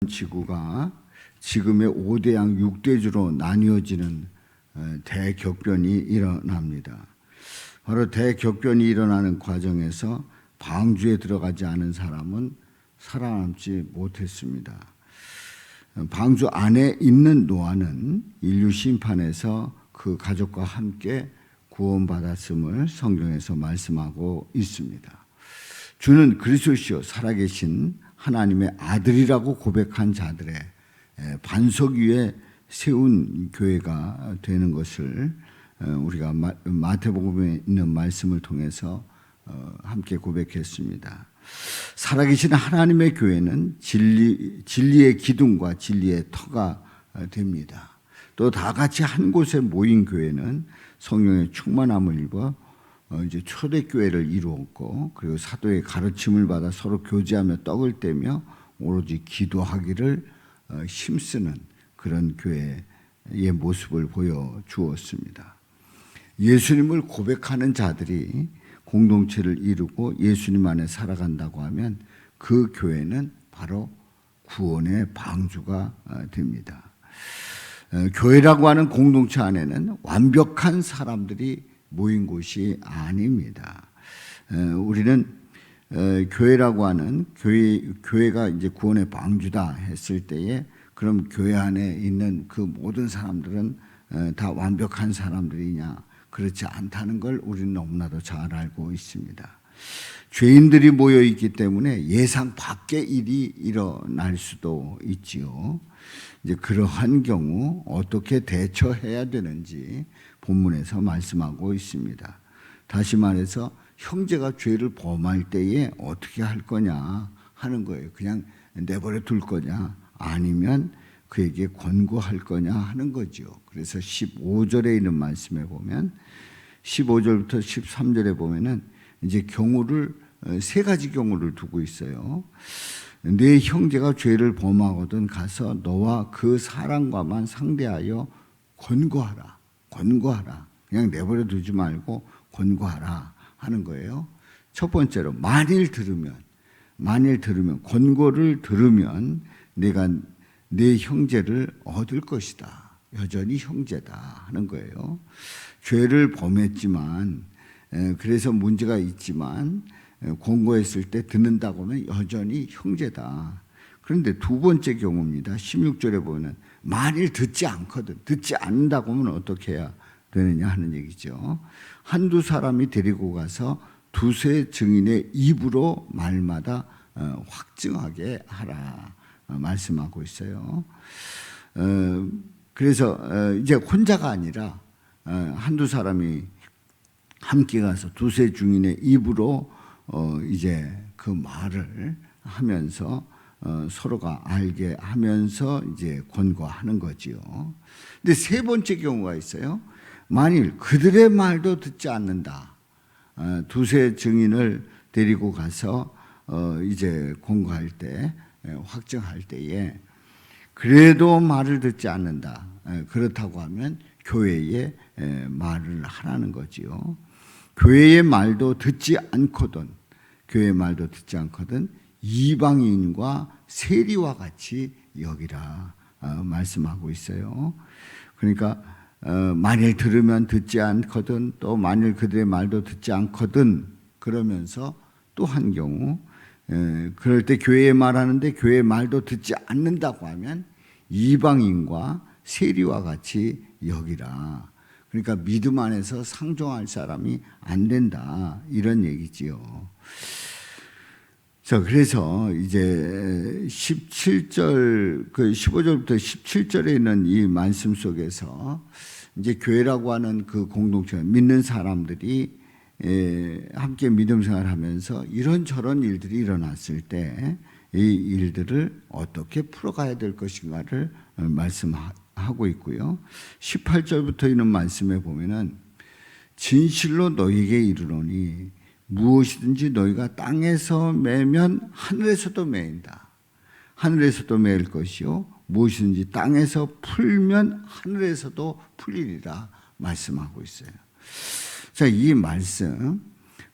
지구가 지금의 5대양 6대주로 나뉘어지는 대격변이 일어납니다. 바로 대격변이 일어나는 과정에서 방주에 들어가지 않은 사람은 살아남지 못했습니다. 방주 안에 있는 노아는 인류 심판에서 그 가족과 함께 구원받았음을 성경에서 말씀하고 있습니다. 주는 그리스도시요 살아계신 하나님의 아들이라고 고백한 자들의 반석 위에 세운 교회가 되는 것을 우리가 마태복음에 있는 말씀을 통해서 함께 고백했습니다. 살아계신 하나님의 교회는 진리의 기둥과 진리의 터가 됩니다. 또 다 같이 한 곳에 모인 교회는 성령의 충만함을 입어 이제 초대교회를 이루었고, 그리고 사도의 가르침을 받아 서로 교제하며 떡을 떼며 오로지 기도하기를 힘쓰는 그런 교회의 모습을 보여주었습니다. 예수님을 고백하는 자들이 공동체를 이루고 예수님 안에 살아간다고 하면 그 교회는 바로 구원의 방주가 됩니다. 교회라고 하는 공동체 안에는 완벽한 사람들이 모인 곳이 아닙니다. 우리는 교회라고 하는 교회가 이제 구원의 방주다 했을 때에 그럼 교회 안에 있는 그 모든 사람들은 다 완벽한 사람들이냐? 그렇지 않다는 걸 우리는 너무나도 잘 알고 있습니다. 죄인들이 모여 있기 때문에 예상 밖의 일이 일어날 수도 있지요. 이제 그러한 경우 어떻게 대처해야 되는지 본문에서 말씀하고 있습니다. 다시 말해서 형제가 죄를 범할 때에 어떻게 할 거냐 하는 거예요. 그냥 내버려 둘 거냐 아니면 그에게 권고할 거냐 하는 거죠. 그래서 15절에 있는 말씀에 보면 15절부터 13절에 보면은 이제 경우를 세 가지 경우를 두고 있어요. 네 형제가 죄를 범하거든 가서 너와 그 사람과만 상대하여 권고하라. 그냥 내버려 두지 말고 권고하라 하는 거예요. 첫 번째로 만일 들으면 권고를 들으면 내가 네 형제를 얻을 것이다. 여전히 형제다 하는 거예요. 죄를 범했지만 그래서 문제가 있지만 권고했을 때 듣는다고 하면 여전히 형제다. 그런데 두 번째 경우입니다. 16절에 보면 만일 듣지 않는다고 하면 어떻게 해야 되느냐 하는 얘기죠. 한두 사람이 데리고 가서 두세 증인의 입으로 말마다 확증하게 하라 말씀하고 있어요. 그래서 이제 혼자가 아니라 한두 사람이 함께 가서 두세 증인의 입으로 이제 그 말을 하면서 서로가 알게 하면서 이제 권고하는 거지요. 근데 세 번째 경우가 있어요. 만일 그들의 말도 듣지 않는다. 두세 증인을 데리고 가서 이제 권고할 때 확정할 때에 그래도 말을 듣지 않는다. 그렇다고 하면 교회의 말을 하라는 거지요. 교회의 말도 듣지 않거든 이방인과 세리와 같이 여기라 말씀하고 있어요. 그러니까 만일 들으면 듣지 않거든 또 만일 그들의 말도 듣지 않거든 그러면서 또 한 경우 그럴 때 교회의 말하는데 교회의 말도 듣지 않는다고 하면 이방인과 세리와 같이 여기라. 그러니까 믿음 안에서 상종할 사람이 안 된다 이런 얘기지요. 자, 그래서 이제 17절, 15절부터 17절에 있는 이 말씀 속에서 이제 교회라고 하는 그 공동체, 믿는 사람들이 함께 믿음 생활을 하면서 이런저런 일들이 일어났을 때 이 일들을 어떻게 풀어가야 될 것인가를 말씀하고 있고요. 18절부터 있는 말씀에 보면은 진실로 너희에게 이르노니 무엇이든지 너희가 땅에서 매면 하늘에서도 매인다. 하늘에서도 매일 것이요 무엇이든지 땅에서 풀면 하늘에서도 풀리리라 말씀하고 있어요. 자, 이 말씀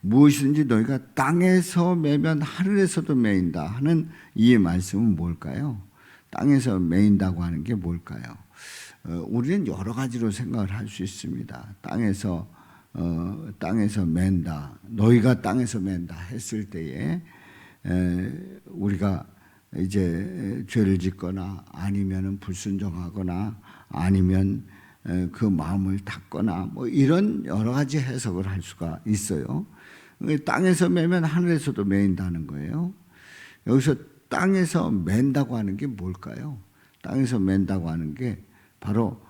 무엇이든지 너희가 땅에서 매면 하늘에서도 매인다 하는 이 말씀은 뭘까요? 땅에서 매인다고 하는 게 뭘까요? 우리는 여러 가지로 생각을 할 수 있습니다. 땅에서 맨다, 너희가 땅에서 맨다 했을 때에 우리가 이제 죄를 짓거나 아니면은 불순종하거나 아니면 그 마음을 닫거나 뭐 이런 여러 가지 해석을 할 수가 있어요. 땅에서 매면 하늘에서도 매인다는 거예요. 여기서 땅에서 맨다고 하는 게 뭘까요? 땅에서 맨다고 하는 게 바로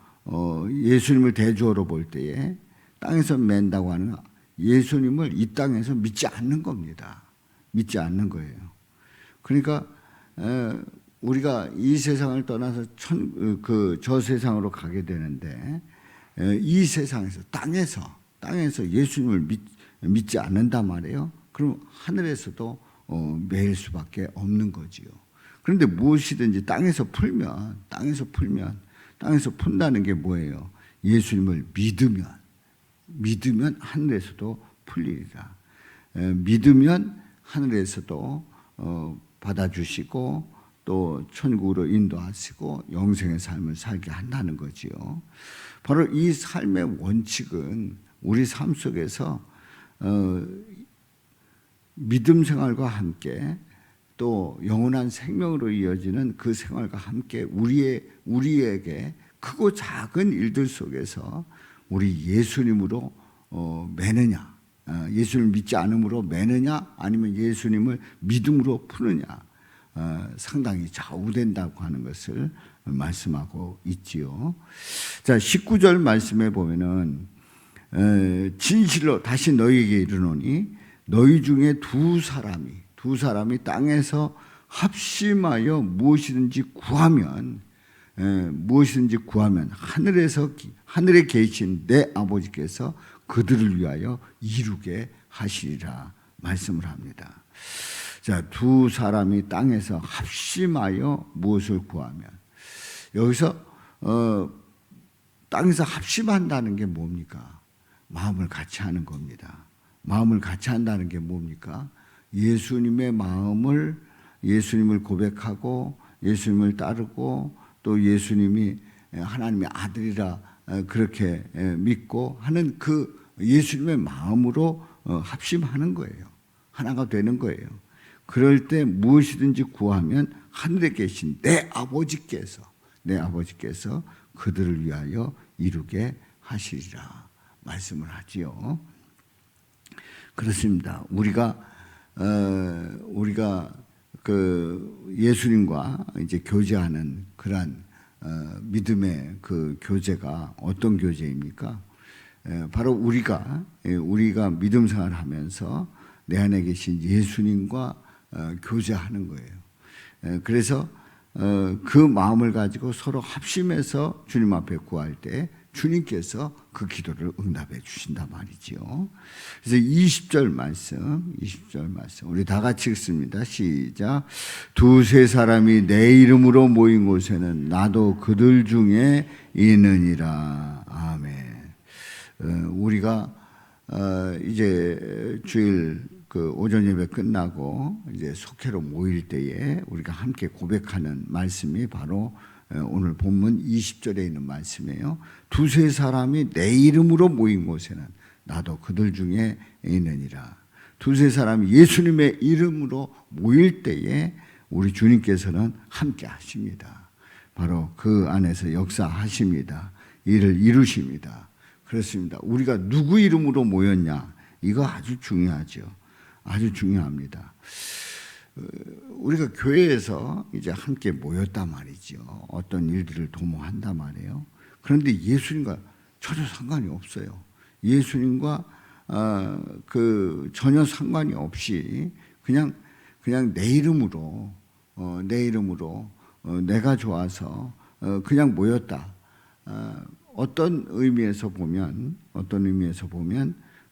예수님을 대조로 볼 때에 땅에서 맨다고 하는 예수님을 이 땅에서 믿지 않는 겁니다. 믿지 않는 거예요. 그러니까 우리가 이 세상을 떠나서 저 세상으로 가게 되는데 이 세상에서 땅에서 예수님을 믿지 않는단 말이에요. 그럼 하늘에서도 매일 수밖에 없는 거지요. 그런데 무엇이든지 땅에서 푼다는 게 뭐예요? 예수님을 믿으면 하늘에서도 풀리리라. 믿으면 하늘에서도 받아주시고 또 천국으로 인도하시고 영생의 삶을 살게 한다는 거지요. 바로 이 삶의 원칙은 우리 삶 속에서 믿음 생활과 함께 또 영원한 생명으로 이어지는 그 생활과 함께 우리에게 크고 작은 일들 속에서 우리 예수님으로 매느냐, 예수님을 믿지 않음으로 매느냐, 아니면 예수님을 믿음으로 푸느냐, 상당히 좌우된다고 하는 것을 말씀하고 있지요. 자, 19절 말씀에 보면은 진실로 다시 너희에게 이르노니 너희 중에 두 사람이 땅에서 합심하여 무엇이든지 구하면 하늘에 계신 내 아버지께서 그들을 위하여 이루게 하시리라 말씀을 합니다. 자, 두 사람이 땅에서 합심하여 무엇을 구하면, 여기서 땅에서 합심한다는 게 뭡니까? 마음을 같이 하는 겁니다. 마음을 같이 한다는 게 뭡니까? 예수님을 고백하고 예수님을 따르고 또 예수님이 하나님의 아들이라 그렇게 믿고 하는 그 예수님의 마음으로 합심하는 거예요. 하나가 되는 거예요. 그럴 때 무엇이든지 구하면 하늘에 계신 내 아버지께서 그들을 위하여 이루게 하시리라 말씀을 하지요. 그렇습니다. 우리가 그 예수님과 이제 교제하는 그러한 믿음의 그 교제가 어떤 교제입니까? 바로 우리가 믿음 생활을 하면서 내 안에 계신 예수님과 교제하는 거예요. 그래서 그 마음을 가지고 서로 합심해서 주님 앞에 구할 때 주님께서 그 기도를 응답해 주신단 말이죠. 그래서 20절 말씀 우리 다 같이 읽습니다. 시작. 두세 사람이 내 이름으로 모인 곳에는 나도 그들 중에 있느니라. 아멘. 우리가 이제 주일 그 오전 예배 끝나고 이제 속회로 모일 때에 우리가 함께 고백하는 말씀이 바로 오늘 본문 20절에 있는 말씀이에요. 두세 사람이 내 이름으로 모인 곳에는 나도 그들 중에 있느니라. 두세 사람이 예수님의 이름으로 모일 때에 우리 주님께서는 함께 하십니다. 바로 그 안에서 역사하십니다. 일을 이루십니다. 그렇습니다. 우리가 누구 이름으로 모였냐, 이거 아주 중요하죠. 아주 중요합니다. 우리가 교회에서 이제 함께 모였단 말이죠. 어떤 일들을 도모한단 말이에요. 그런데 예수님과 전혀 상관이 없어요. 예수님과 그 전혀 상관이 없이 그냥 내 이름으로 내가 좋아서 그냥 모였다. 어떤 의미에서 보면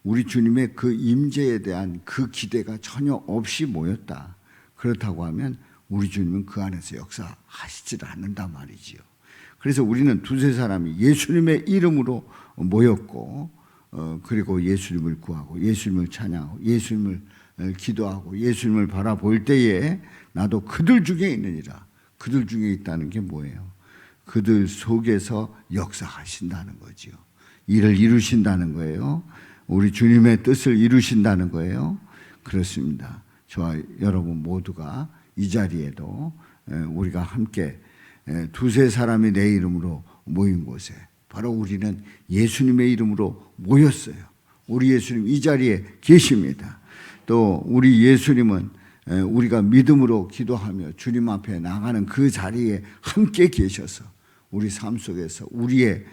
우리 주님의 그 임재에 대한 그 기대가 전혀 없이 모였다. 그렇다고 하면 우리 주님은 그 안에서 역사하시질 않는단 말이지요. 그래서 우리는 두세 사람이 예수님의 이름으로 모였고 그리고 예수님을 구하고 예수님을 찬양하고 예수님을 기도하고 예수님을 바라볼 때에 나도 그들 중에 있느니라. 그들 중에 있다는 게 뭐예요? 그들 속에서 역사하신다는 거지요. 일을 이루신다는 거예요. 우리 주님의 뜻을 이루신다는 거예요. 그렇습니다. 저와 여러분 모두가 이 자리에도 우리가 함께 두세 사람이 내 이름으로 모인 곳에 바로 우리는 예수님의 이름으로 모였어요. 우리 예수님 이 자리에 계십니다. 또 우리 예수님은 우리가 믿음으로 기도하며 주님 앞에 나가는 그 자리에 함께 계셔서 우리 삶 속에서 우리의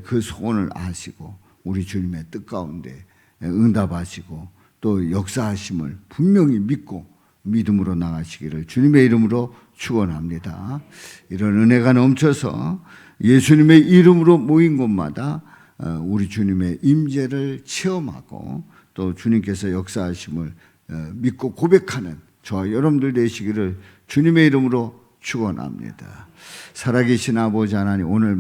그 소원을 아시고 우리 주님의 뜻 가운데 응답하시고 또 역사하심을 분명히 믿고 믿음으로 나가시기를 주님의 이름으로 축원합니다. 이런 은혜가 넘쳐서 예수님의 이름으로 모인 곳마다 우리 주님의 임재를 체험하고 또 주님께서 역사하심을 믿고 고백하는 저와 여러분들 되시기를 주님의 이름으로 축원합니다. 살아계신 아버지 하나님, 오늘